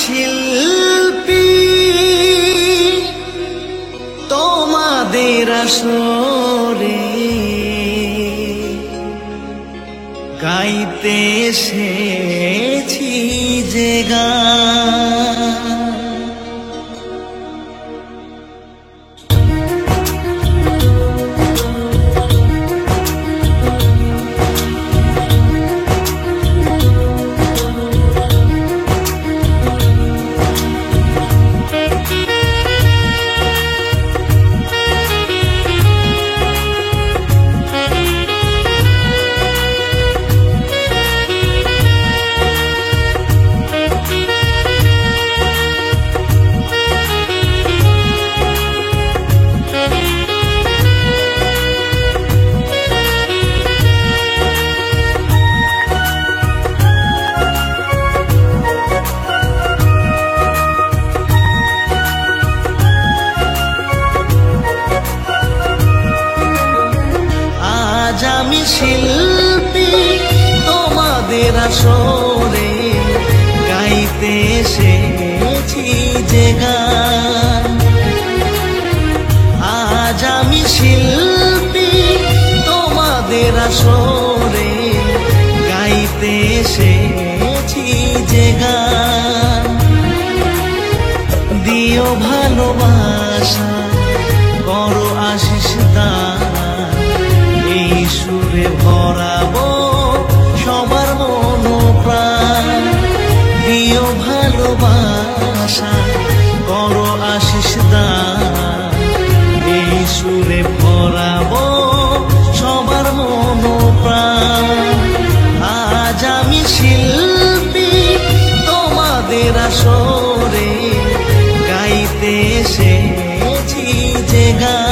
শিল্পী তোমাদের আসরে গাইতে এসেছি যে গান। আমি শিল্পী তোমাদের আসরে গাইতে এসেছি যে গান। আজ আমি শিল্পী তোমাদের আসরে গাইতে এসেছি যে গান। দিও ভালোবাসা করো আশিস দান, এই সুরে ভরাবো সবার মন প্রাণ। দিও ভালোবাসা করো আশিস দান, এই সুরে ভরাবো সবার মন প্রাণ। আজ আমি শিল্পী তোমাদের আসরে গাইতে এসেছি যে গান।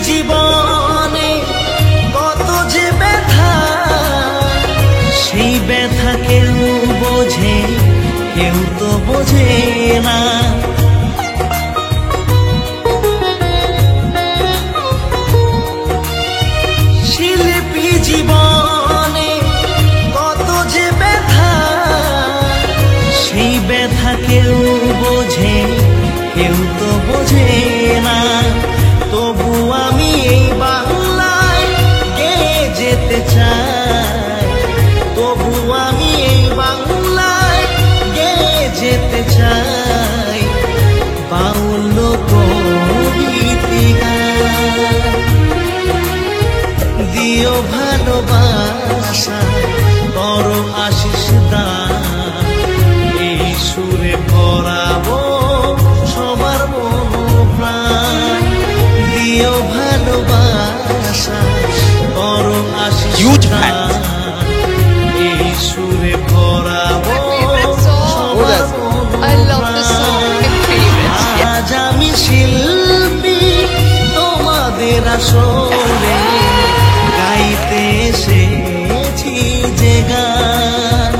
জীবনে কত যে ব্যথা, সেই ব্যথা কেউ বোঝে কেউ তো বোঝে না। শিল্পী জীবনে কত যে ব্যথা, সেই ব্যথা কেউ বোঝে কেউ তো বোঝে না। তবু আমি এই বাংলায় গেয়ে যেতে চাই, তবু আমি এই বাংলায় গেয়ে যেতে চাই বাউল কবিতি গান। দিও ভালোবাসা করো আশিস দান, এই সুরে ভরাবো সবার মন প্রাণ। দিও ভালোবাসা করো আশিস দান, এই সুরে ভরাবো সবার মন প্রাণ। আজ আমি শিল্পী তোমাদের আসরে গাইতে এসেছি যে গান।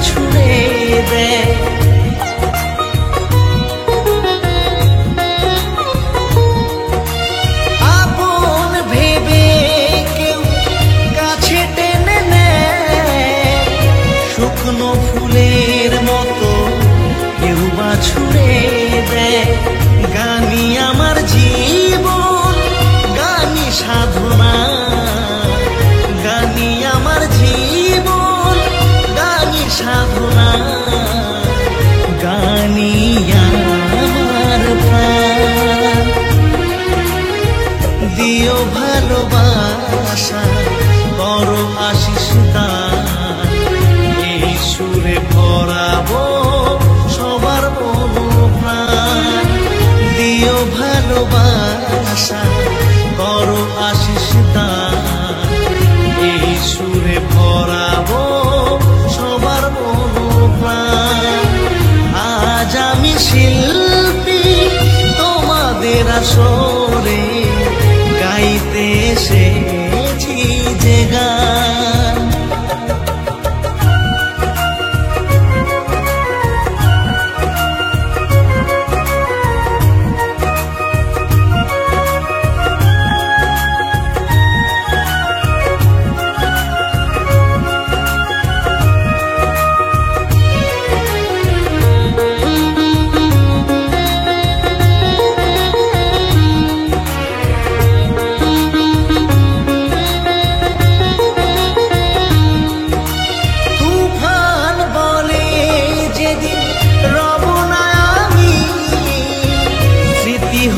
ছুড়ে দেয়। আপন ভেবে কেউ কাছে টেনে নেয়, শুকনো ফুলের মতো কেউ বা ছুড়ে দেয়। গানই আমার জীবন, গানই সাধনা, গানই আমার জীবন, গানই সাধনা, গানই আমার প্রাণ। দিও ভালোবাসা, করো আশিস দান, এই সুরে ভরাবো সবার মন প্রাণ। দিও ভালোবাসা, করো আশিস দান, এই সুরে ভরাবো সবার মন প্রাণ। আজ আমি শিল্পী তোমাদের আসরে, গাইতে এসেছি যে গান।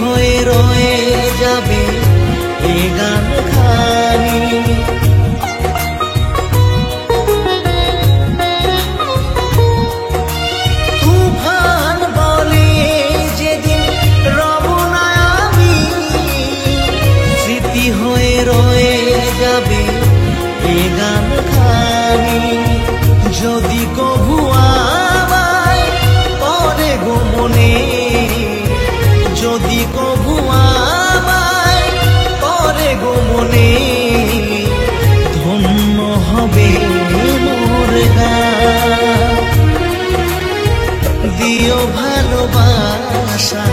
হয়ে রয়ে যাবে এ গান খানি, তুফান বলে যেদিন রব না আমি, স্মৃতি হয়ে রয়ে যাবে এ গান খানি। যদি কভু আমায় পরে গো মনে, যদি কভু আমায় পরে গো মনে, ধন্য হবে মোর গান। দিও ভালোবাসা,